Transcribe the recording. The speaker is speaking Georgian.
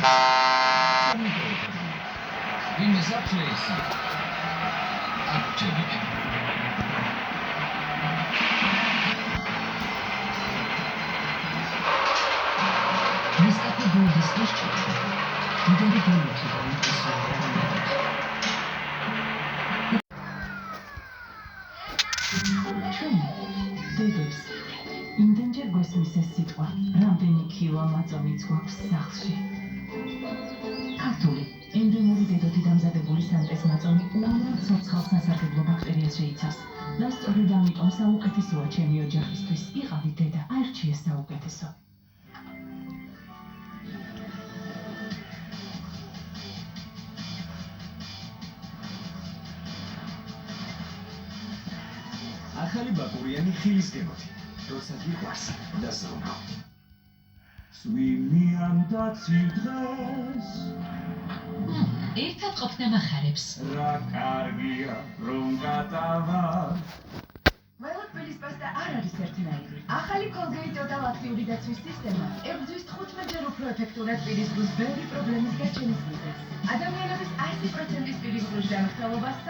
In the subplace, activity. Neskapı bölgesi çıktı. Gideri görmek için ჩვენ დედებს იმდენჯერ გვესმის ეს სიტყვა, რამდენი კილო მაწონიც გვაქვს სახლში. ქართული ენდემური დედოთი დამზადებული სანტეს მაწონი უამრავ ცოცხალ სასარგებლო ბაქტერიას შეიცავს. და სწორედ ამიტომ საუკეთესოა ჩემი ოჯახისთვის. იყავი დედა, აირჩიე საუკეთესო. ახალი ბაკურიანი ხილის გემოთი, როცა გიყვარს და ზრუნავ. სვიმიან და ცივ-დღეს ერთად ყოფნა მახარებს. რა კარგია, რომ გატავა. ველოთბილის პასტა არ არის ერთნაირი. ახალი Colgate Total აქტიური დაცვის სისტემა ებრძვის 15-ჯერ უფრო ეფექტურად პირისგუს ბევრი პრობლემის გაჩენის მიზეზს. ადამიანების 100% პირისგუს ჯანმრთელობას